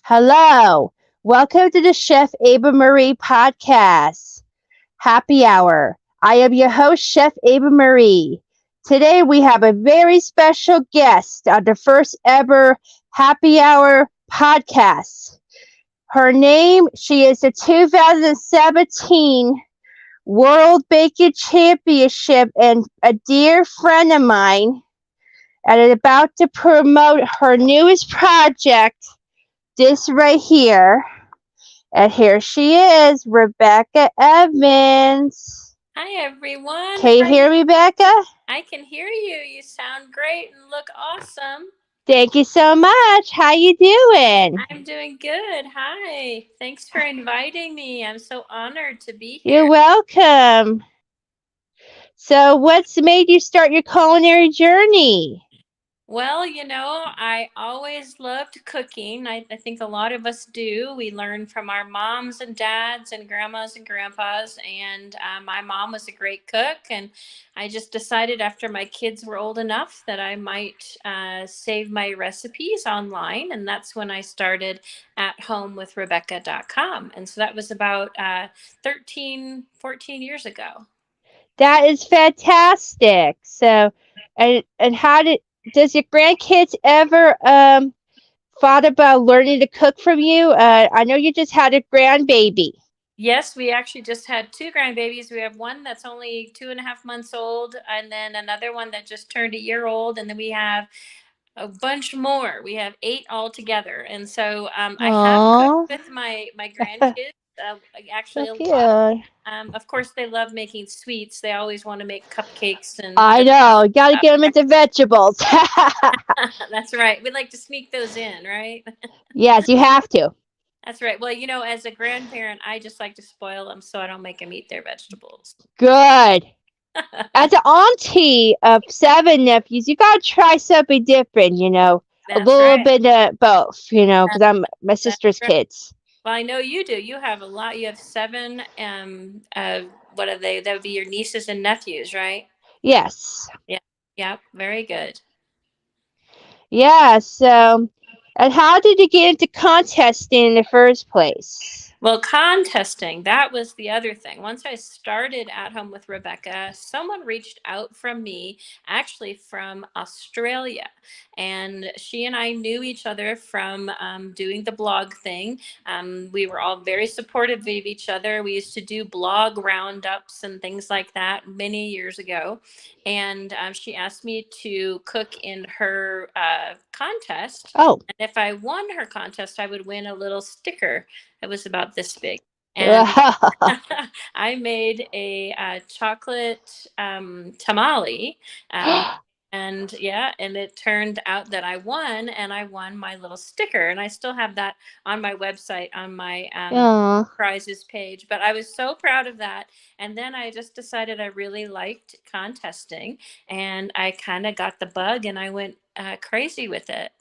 Hello. Welcome to the Chef Ava Marie podcast, Happy Hour. I am your host, Chef Ava Marie. Today we have a very special guest on the first ever Happy Hour podcast. She is the 2017 World Baking Championship and a dear friend of mine, and is about to promote her newest project, this right here. And here she is, Rebecka Evans. Hi everyone. Can you hear me, Rebecca? I can hear you. You sound great and look awesome. Thank you so much. How you doing? I'm doing good. Hi. Thanks for inviting me. I'm so honored to be You're here. welcome. So, what's made you start your culinary journey? Well, I always loved cooking. I think a lot of us do. We learn from our moms and dads and grandmas and grandpas. And my mom was a great cook. And I just decided after my kids were old enough that I might save my recipes online. And that's when I started at home with Rebecca.com. And so that was about 13, 14 years ago. That is fantastic. So, and how does your grandkids ever thought about learning to cook from you? I know you just had a grandbaby. Yes, we actually just had two grandbabies. We have one that's only 2.5 months old, and then another one that just turned a year old, and then we have a bunch more. We have eight altogether, and so I have cooked Aww, with my grandkids. so Actually, a lot. cute. Of course, they love making sweets. They always want to make cupcakes and I know. You got to get them into vegetables. that's right. We like to sneak those in, right? Yes, you have to. That's right. Well, as a grandparent, I just like to spoil them so I don't make them eat their vegetables. Good. As an auntie of seven nephews, you got to try something different, a That's little right. bit of both, because I'm my That's sister's right. kids. Well, I know you do. You have a lot. You have seven. What are they? That would be your nieces and nephews, right? Yes. Yeah. Yeah. Very good. Yeah. So, and how did you get into contesting in the first place? Well, contesting, that was the other thing. Once I started at home with Rebecca, someone reached out from me, actually from Australia. And she and I knew each other from doing the blog thing. We were all very supportive of each other. We used to do blog roundups and things like that many years ago. And she asked me to cook in her contest. Oh. And if I won her contest, I would win a little sticker. It was about this big. And I made a chocolate tamale. And yeah, and it turned out that I won, and I won my little sticker. And I still have that on my website, on my Aw. prizes page. But I was so proud of that. And then I just decided I really liked contesting, and I kind of got the bug, and I went crazy with it.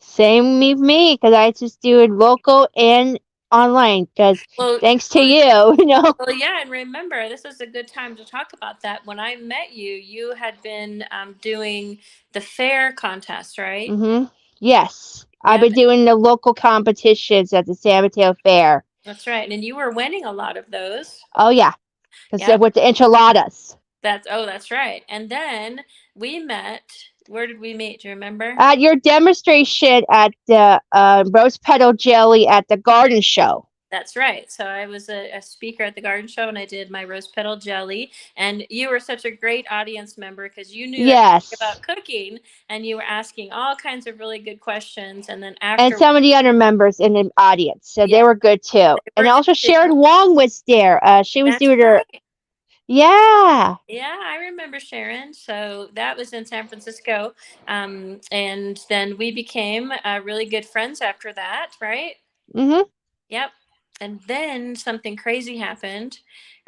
Same with me, because I just do it local and online. Because Well, thanks to well, you, Well, yeah, and remember, this is a good time to talk about that. When I met you, you had been doing the fair contest, right? Yes, I've Yep, been doing the local competitions at the San Mateo Fair. that's right. And you were winning a lot of those. Oh yeah, because Yep, with the enchiladas. that's right. And then we met. Where did we meet? Do you remember? At your demonstration at the rose petal jelly at the garden show. That's right. So I was a speaker at the garden show, and I did my rose petal jelly. And you were such a great audience member because you knew everything Yes, about cooking, and you were asking all kinds of really good questions. And then and after, some of the other members in the audience, so they yeah, were good too. they And were also good too. Sharon Wong was there. She was That's doing her. right. Yeah. Yeah, I remember Sharon. So that was in San Francisco. And then we became really good friends after that, right? Mhm. Yep. And then something crazy happened.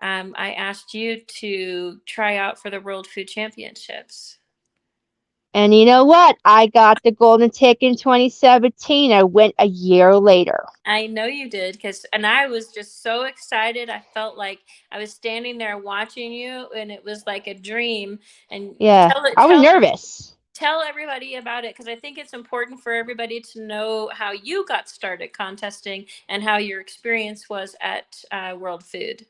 I asked you to try out for the World Food Championships. And you know what? I got the golden ticket in 2017. I went a year later. I know you did, and I was just so excited. I felt like I was standing there watching you, and it was like a dream. And Yeah, I was tell nervous. tell everybody about it because I think it's important for everybody to know how you got started contesting and how your experience was at World Food.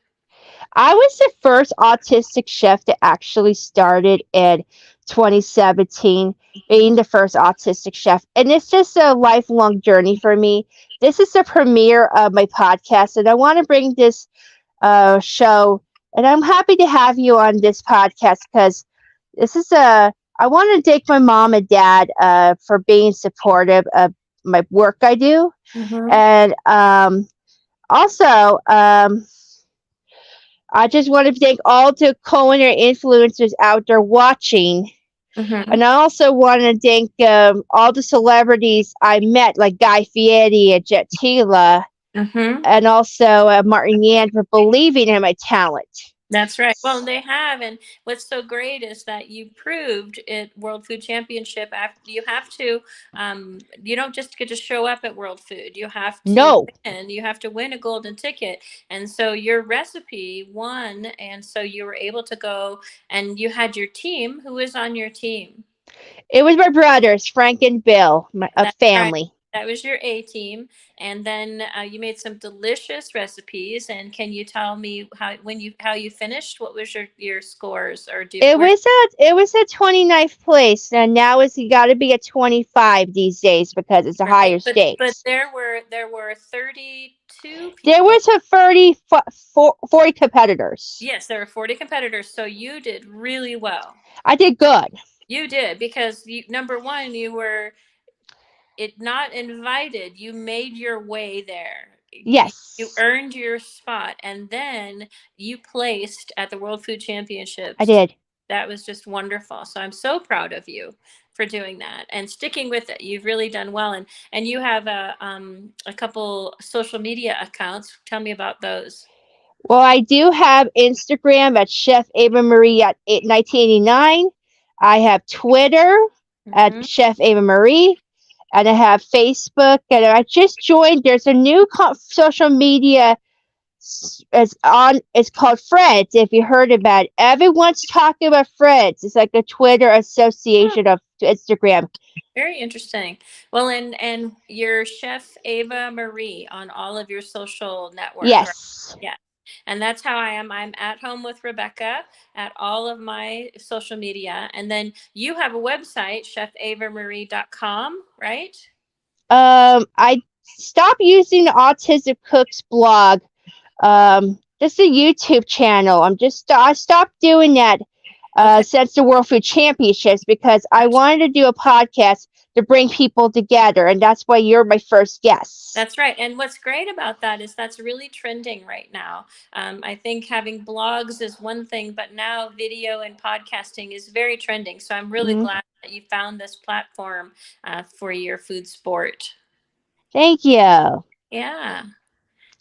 I was the first autistic chef that actually started in 2017, being the first autistic chef. And it's just a lifelong journey for me. This is the premiere of my podcast, and I want to bring this show. And I'm happy to have you on this podcast because this is a. I want to thank my mom and dad for being supportive of my work I do, Mm-hmm. and also I just want to thank all the culinary influencers out there watching. Mm-hmm. And I also want to thank all the celebrities I met, like Guy Fieri and Jet Tila, Mm-hmm. and also Martin Yan for believing in my talent. That's right. Well, they have, and what's so great is that you proved at World Food Championship. You have to, you don't just get to show up at World Food. You have to No, win. You have to win a golden ticket, and so your recipe won, and so you were able to go, and you had your team. Who was on your team? it was my brothers, Frank and Bill, a That's right. family. That was your A team, and then you made some delicious recipes. And can you tell me how you finished? What was your scores or do where? It was at 29th place, and now it's got to be at 25 these days because it's a Right, higher but stakes. there were 32 There people. was a 40 competitors. Yes, there were 40 competitors, so you did really well. I did good. You did because number one, you were not invited. You made your way there. You Yes, earned your spot, and then you placed at the World Food I Championships. did. That was just wonderful. So I'm so proud of you for doing that and sticking with it. You've really done well, and you have a couple social media accounts. Tell me about those. Well, I do have Instagram at Chef Ava Marie at 1989. I have Twitter at Mm-hmm. Chef Ava Marie, and I have Facebook. And I just joined. There's a new social media. It's on. It's called Freds. If you heard about it, everyone's talking about Freds. It's like a Twitter association of Instagram. Very interesting. Well, and your chef Ava Marie on all of your social network, right? Yes. Yeah. And that's how I am. I'm at home with Rebecca at all of my social media. And then you have a website, chefavamarie.com, right? I stopped using the Autism Cooks blog. Just a YouTube channel. I stopped doing that Okay. since the World Food Championships because I Gotcha. wanted to do a podcast to bring people together, and that's why you're my first guest. That's right. And what's great about that is that's really trending right now. I think having blogs is one thing, but now video and podcasting is very trending. So I'm really Mm, glad that you found this platform for your food sport. thank you. Yeah,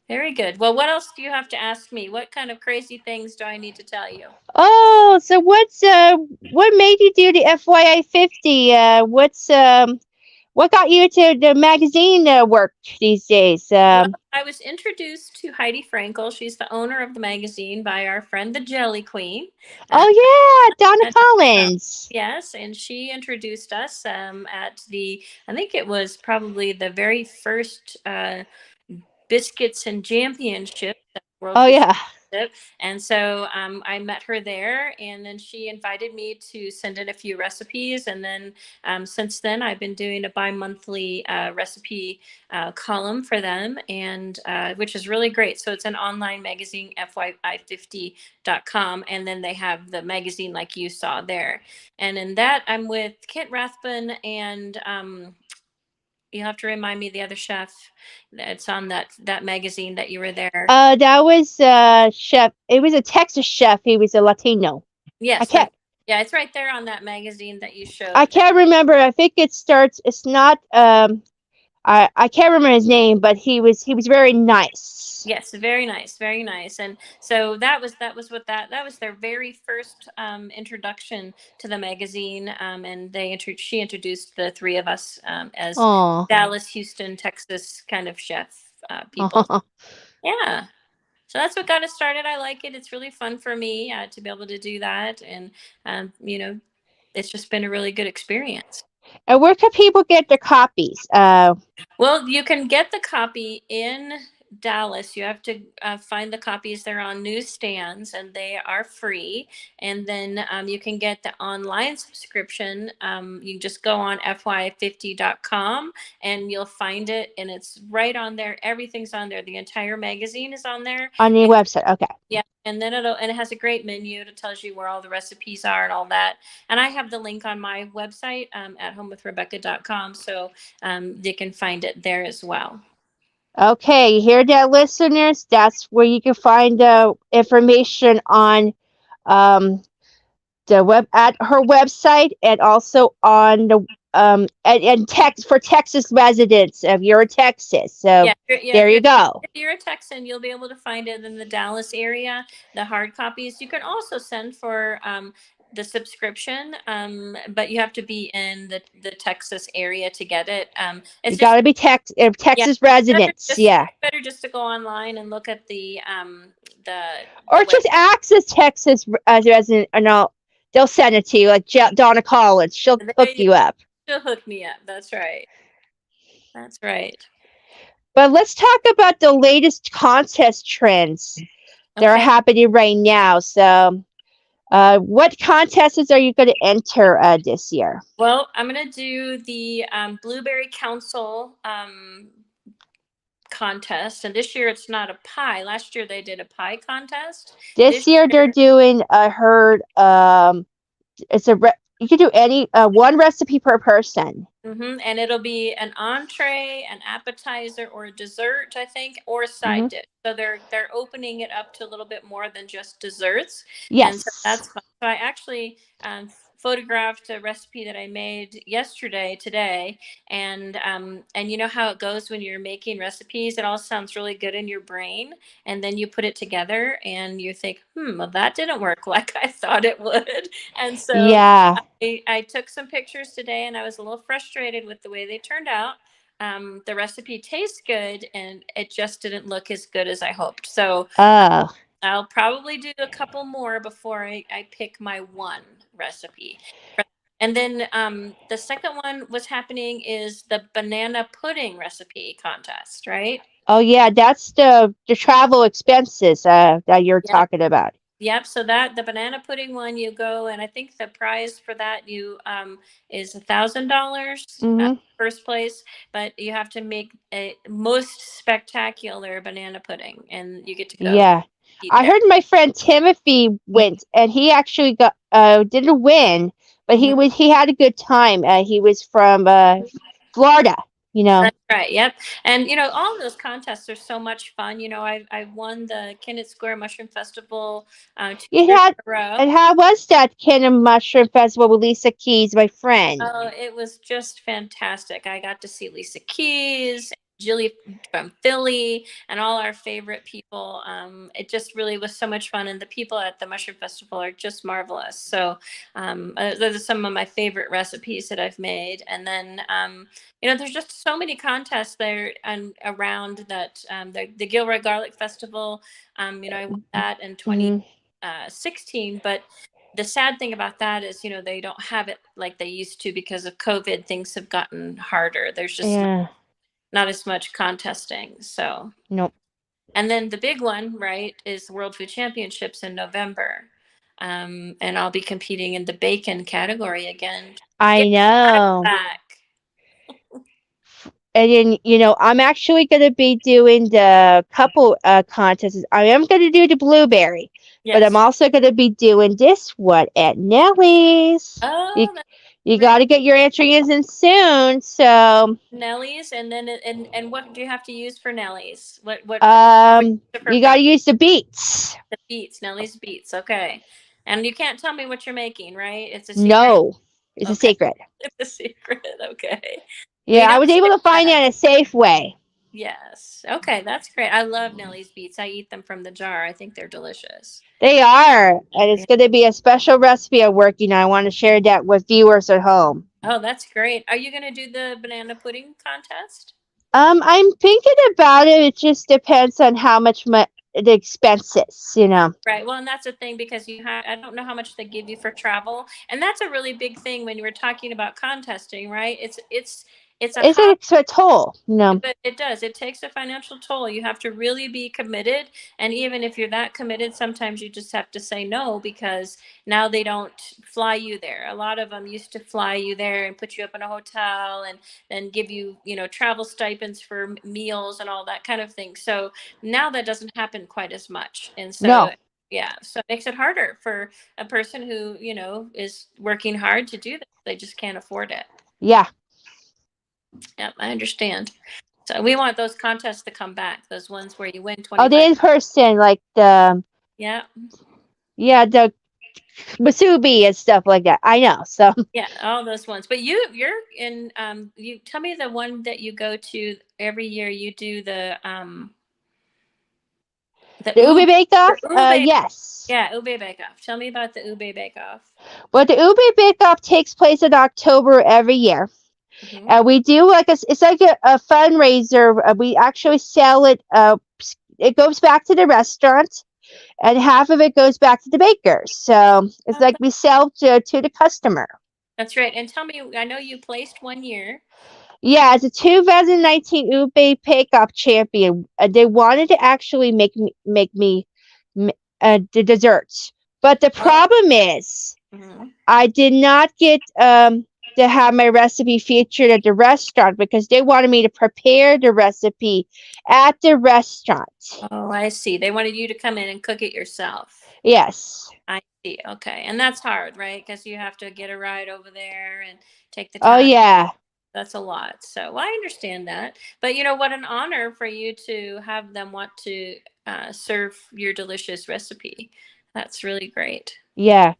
very good. Well, what else do you have to ask me? What kind of crazy things do I need to tell you? Oh, so what made you do the FYI 50? What got you to the magazine work these days? Well, I was introduced to Heidi Frankel. She's the owner of the magazine by our friend the Jelly Queen. Uh, Oh yeah, Donna at Dr. Collins. Yes, and she introduced us at I think it was probably the very first biscuits and championship, World Oh Food yeah. Championship. And so I met her there, and then she invited me to send in a few recipes. And then since then, I've been doing a bi-monthly recipe column for them, and which is really great. So it's an online magazine, FYI50.com, and then they have the magazine like you saw there. And in that, I'm with Kent Rathbun and you'll have to remind me the other chef that's on that magazine that you were there. That was chef. It was a Texas chef. He was a Latino. I Yes, can't. yeah, it's right there on that magazine that you I showed. can't remember. I think it starts. It's not. I can't remember his name, but he was very nice. Yes, very nice, very nice. And so that was what that was their very first introduction to the magazine. And she introduced the three of us as Oh. Dallas, Houston, Texas kind of chef people. Yeah. So that's what got us started. I like it. It's really fun for me to be able to do that, and you know, it's just been a really good experience. And where can people get their copies? Well, you can get the copy in Dallas. You have to find the copies. They're on newsstands and they are free. And then you can get the online subscription. You just go on fy50.com and you'll find it. And it's right on there. Everything's on there. The entire magazine is on there. On your website. Okay. Yeah, and then it has a great menu. It tells you where all the recipes are and all that. And I have the link on my website at homewithrebecca.com, so they can find it there as well. Okay, you hear that, listeners? That's where you can find information on um, the web at her website, and also on the and text for Texas residents if you're in Texas. So there you go. If you're a Texan, you'll be able to find it in the Dallas area. The hard copies. You can also send for the subscription, but you have to be in the Texas area to get it. You got to be Texas residents. Yeah. Better just to go online and look at the or just access Texas resident. No, they'll send it to you. Like Donna Collins, she'll hook you up. She'll hook me up. That's right. That's right. But let's talk about the latest contest trends that are happening right now. So, what contests are you going to enter this year? Well, I'm going to do the Blueberry Council contest, and this year it's not a pie. Last year they did a pie contest. This year they're doing. I heard it's you can do any one recipe per person. And it'll be an entree, an appetizer, or a dessert, I think, or a side dish. So they're opening it up to a little bit more than just desserts. Yes, and so that's fun. So I actually photographed a recipe that I made today, and you know how it goes when you're making recipes. It all sounds really good in your brain, and then you put it together and you think, well, that didn't work like I thought it would. And so yeah, I took some pictures today, and I was a little frustrated with the way they turned out. The recipe tastes good, and it just didn't look as good as I hoped. So I'll probably do a couple more before I pick my one recipe. And then the second one was happening is the banana pudding recipe contest, right? Oh yeah, that's the travel expenses that you're talking about. Yep. So the banana pudding one, you go, and I think the prize for that is $1,000 first place, but you have to make a most spectacular banana pudding, and you get to go. Yeah, I heard my friend Timothy went, and he actually got didn't win, but he had a good time. He was from Florida. That's right. Yep. And all of those contests are so much fun. I won the Kennett Square Mushroom Festival 2 years in a row. And how was that Kennett Mushroom Festival with Lisa Keys, my friend? Oh, it was just fantastic. I got to see Lisa Keys, Jilly from Philly, and all our favorite people. It just really was so much fun, and the people at the Mushroom Festival are just marvelous. So those are some of my favorite recipes that I've made. And then there's just so many contests there and around that. The Gilroy Garlic Festival, I won that in 2016, but the sad thing about that is, they don't have it like they used to because of COVID. Things have gotten harder. There's just not as much contesting. So nope. And then the big one, right, is World Food Championships in November. And I'll be competing in the bacon category again. I know. And then, I'm actually going to be doing the couple contests. I am going to do the blueberry, but I'm also going to be doing this one at Nellie's. Oh, you got to get your entries in soon. So Nellie's, and then and what do you have to use for Nellie's? What you got to use the beets. The beets, Nellie's beets. Okay, and you can't tell me what you're making, right? It's a secret. No, it's a secret. It's a secret. Okay. Yeah, I was able to find that in a safe way. Yes. Okay, that's great. I love Nellie's beets. I eat them from the jar. I think they're delicious. They are. And it's going to be a special recipe I'm working on. I want to share that with viewers at home. Oh, that's great. Are you going to do the banana pudding contest? I'm thinking about it. It just depends on how much the expenses. Right. Well, and that's the thing because I don't know how much they give you for travel. And that's a really big thing when you were talking about contesting, right? It's a It's hobby. a toll. But it does. It takes a financial toll. You have to really be committed. And even if you're that committed, sometimes you just have to say no because now they don't fly you there. A lot of them used to fly you there and put you up in a hotel and then give you, travel stipends for meals and all that kind of thing. So now that doesn't happen quite as much. And so, No. yeah, so it makes it harder for a person who, is working hard to do this. They just can't afford it. Yeah. Yep, I understand. So we want those contests to come back. Those ones where you win Oh, the 25. in person, like Yeah. the Masubi and stuff like that. I know. So Yeah, all those ones. But you're in you tell me the one that you go to every year. You do the the Ube Bake Off. ube. Yes. Yeah, ube bake off. Tell me about the ube bake off. Well, the Ube Bake Off takes place in October every year. Hmm. We do it's like a fundraiser. We actually sell it. It goes back to the restaurant, and half of it goes back to the bakers. So it's Oh, like we sell to the customer. that's right. And tell me, I know you placed one year. Yeah, as a 2019 Ube Bake Off champion, they wanted to actually make me the desserts, but the Oh. problem is Hmm. I did not get to have my recipe featured at the restaurant because they wanted me to prepare the recipe at the restaurant. Oh, I see. They wanted you to come in and cook it yourself. Yes. I see. Okay. And that's hard, right? Because you have to get a ride over there and take the Oh time. yeah. That's a lot. So well, I understand that. But you know what an honor for you to have them want to serve your delicious recipe. That's really great. Yeah.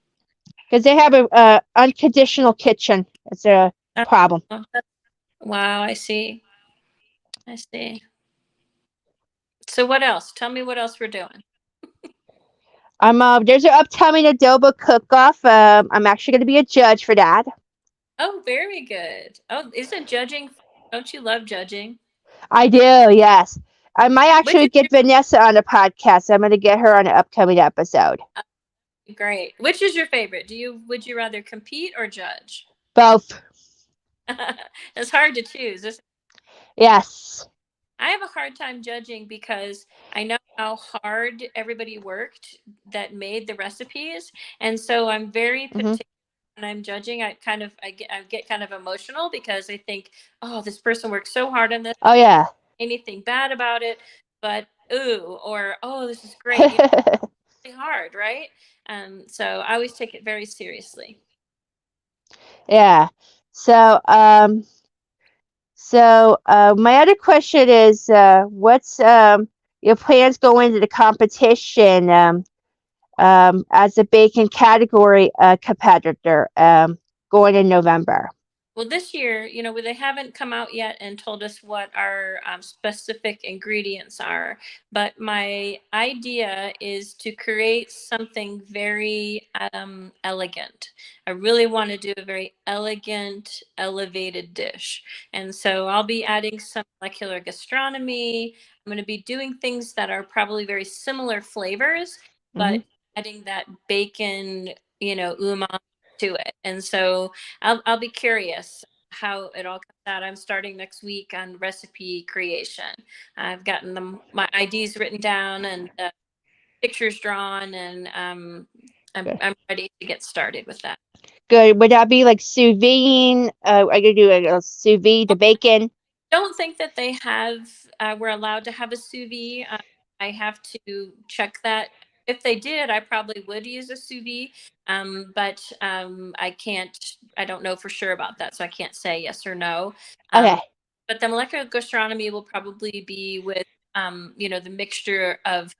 Because they have a unconditional kitchen. It's a Oh, problem. wow, I see. I see. So what else? Tell me what else we're doing. There's an upcoming adobo cook-off. I'm actually going to be a judge for that. Oh, very good. Oh, isn't judging? Don't you love judging? I do, yes. I might Which actually is get Vanessa on the podcast. I'm going to get her on an upcoming episode. great. Which is your favorite? Would you rather compete or judge? Both. It's hard to choose. Yes. I have a hard time judging because I know how hard everybody worked that made the recipes, and so I'm very Hmm. particular when I'm judging. I get kind of emotional because I think, oh, this person worked so hard on this. Oh, yeah. Anything bad about it, but ooh, or oh, this is great. Really hard, right? So I always take it very seriously. Yeah. So, my other question is, what's your plans going into the competition as a bacon category competitor going in November? Well, this year, they haven't come out yet and told us what our specific ingredients are. But my idea is to create something very elegant. I really want to do a very elegant, elevated dish. And so I'll be adding some molecular gastronomy. I'm going to be doing things that are probably very similar flavors, Hmm. but adding that bacon, umami to it. And so I'll be curious how it all comes out. I'm starting next week on recipe creation. I've gotten my IDs written down and pictures drawn, and Good. I'm ready to get started with that. Good. Would that be like sous vide? I could do a sous vide the bacon. Don't think that they have we're allowed to have a sous vide. I have to check that. If they did, I probably would use a sous vide, but I can't. I don't know for sure about that, so I can't say yes or no. Okay. But the molecular gastronomy will probably be with the mixture of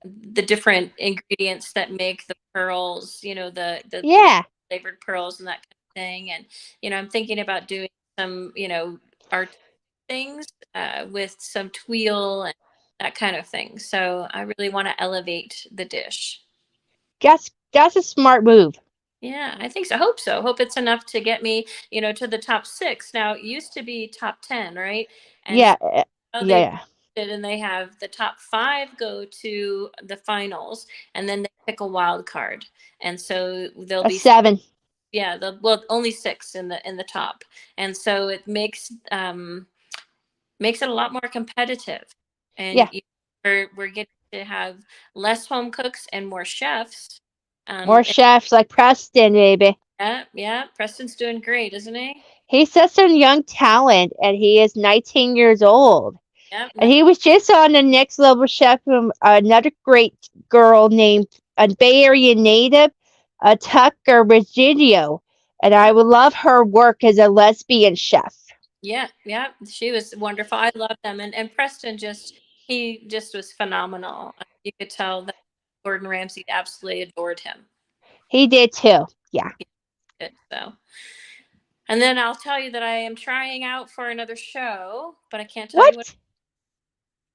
the different ingredients that make the pearls, the Yeah. flavored pearls and that kind of thing. And I'm thinking about doing some art things with some tuile and that kind of thing. So I really want to elevate the dish. That's a smart move. Yeah, I think so. Hope so. Hope it's enough to get me, to the top 6. Now, it used to be top 10, right? And Yeah. so Yeah. they Yeah. and they have the top 5 go to the finals, and then they pick a wild card. And so there'll A be, 7. yeah, well, only 6 in the top. And so it makes it a lot more competitive. And Yeah, we're getting to have less home cooks and more chefs. more And chefs like Preston, baby. yeah, yeah, Preston's doing great, isn't he? He's such a young talent, and he is 19 years old. Yep. And he was just on the Next Level Chef from another great girl named a Bay Area native, Tucker Regidio. And I Yeah. would love her work as a lesbian chef. Yeah, yeah, she was wonderful. I love them, and Preston he just was phenomenal. You could tell that Gordon Ramsay absolutely adored him. He did too. Yeah. He did, so, and then I'll tell you that I am trying out for another show, but I can't tell you what. What?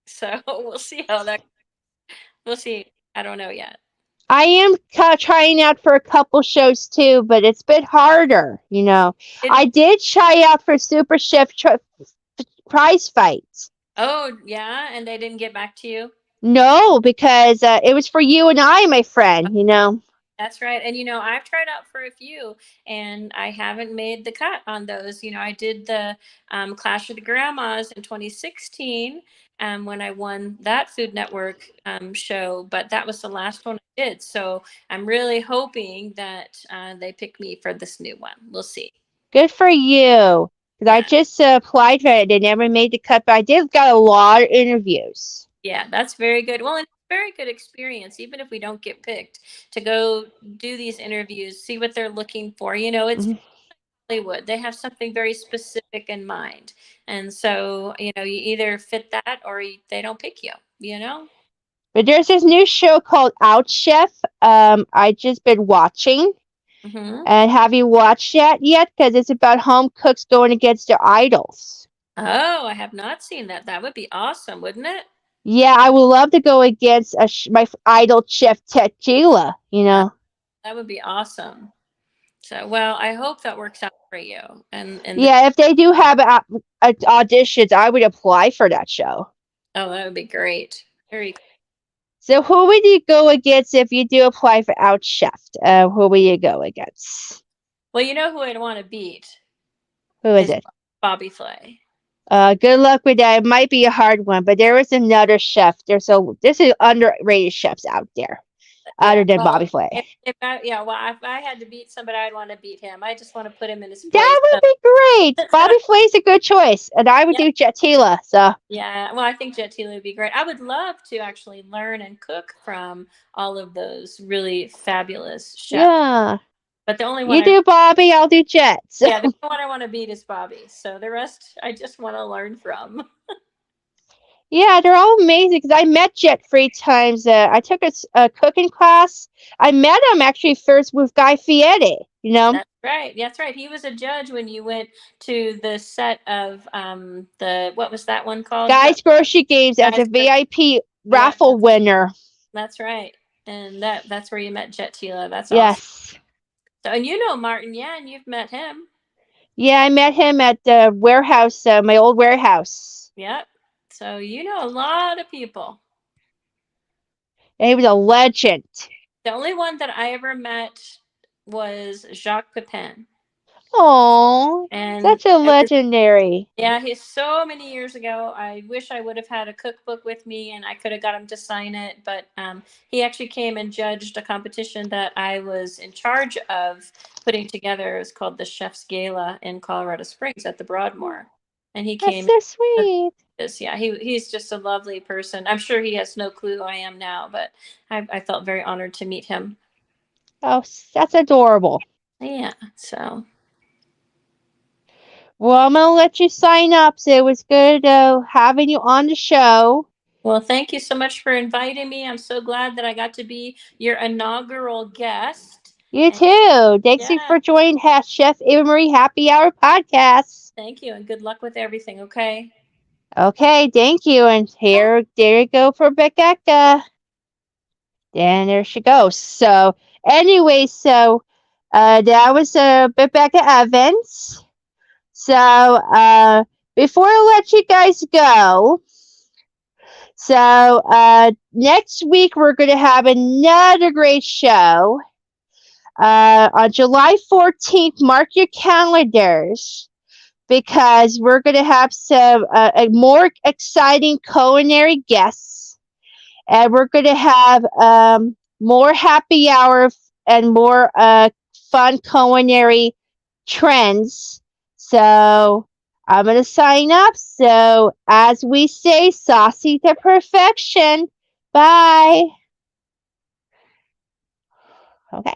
So we'll see how that. We'll see. I don't know yet. I am trying out for a couple shows too, but it's a bit harder, you know. It, I did try out for Super Chef prize fights. oh yeah, and they didn't get back to you. No, because it was for you and I, my friend, you know. That's right. And I've tried out for a few and I haven't made the cut on those. I did the Clash of the Grandmas in 2016 when I won that Food Network show, but that was the last one I did. So I'm really hoping that they pick me for this new one. We'll see. Good for you. Because I Yeah. just applied for it. They never made the cut, but I did got a lot of interviews. Yeah, that's very good. Well, it's a very good experience, even if we don't get picked, to go do these interviews, see what they're looking for. It's Mhm. Hollywood. They have something very specific in mind. And so, you either fit that or they don't pick you, you know? But there's this new show called Out Chef. I just been watching. Hmm. And have you watched that yet? Because it's about home cooks going against their idols. Oh, I have not seen that. That would be awesome, wouldn't it? Yeah, I would love to go against my idol chef Tequila. You That, know. that would be awesome. So, well, I hope that works out for you. And Yeah, if they do have auditions, I would apply for that show. oh, that would be great. Very cool. So who would you go against if you do apply for Out Chef? Who would you go against? Well, you know who I'd want to beat Who is is it? Bobby Flay. Good luck with that. It might be a hard one, but there is another chef. This is underrated chefs out there, Yeah. other than Well, Bobby Flay. if I had to beat somebody, I'd want to beat him. I just want to put him in his place. That would be great. Bobby Flay's a good choice, and I would Yeah. do Jetila. So Yeah. Well, I think Jet Tila would be great. I would love to actually learn and cook from all of those really fabulous chefs. yeah, But the only one you do Bobby, I'll do Jet. So yeah, the only one I want to beat is Bobby. So the rest, I just want to learn from. yeah, they're all amazing. Because I met Jet 3 times. I took a cooking class. I met him actually first with Guy Fieri. You know, That's right. That's right. He was a judge when you went to the set of the what was that one called? Guy's Grocery Games as a Guys, VIP yeah, raffle winner. that's right. And that's where you met Jet Tila. That's awesome. Yes. So, and you know Martin, yeah, and you've met him. Yeah, I met him at the warehouse, my old warehouse. Yep. So you know a lot of people. And he was a legend. The only one that I ever met was Jacques Pepin. Oh, And such a it was, legendary. yeah, he's so many years ago. I wish I would have had a cookbook with me and I could have got him to sign it. But he actually came and judged a competition that I was in charge of putting together. It was called the Chef's Gala in Colorado Springs at the Broadmoor. And he That's came. so sweet. Yeah, he's just a lovely person. I'm sure he has no clue who I am now, but I felt very honored to meet him. Oh, that's adorable. Yeah, so. Well, I'm going to let you sign up. So it was good having you on the show. Well, thank you so much for inviting me. I'm so glad that I got to be your inaugural guest. You And too. Thanks yeah, for joining Chef Ava Marie Happy Hour podcast. thank you and good luck with everything, okay? Okay, thank you. And there you go for Rebecka. And there she goes. So, anyway, that was Rebecka Evans. So, before I let you guys go, So next week we're going to have another great show. On July 14th, mark your calendars because we're going to have some more exciting culinary guests. And we're going to have more happy hour and more fun culinary trends. So I'm going to sign up. So as we say, saucy to perfection. Bye. Okay.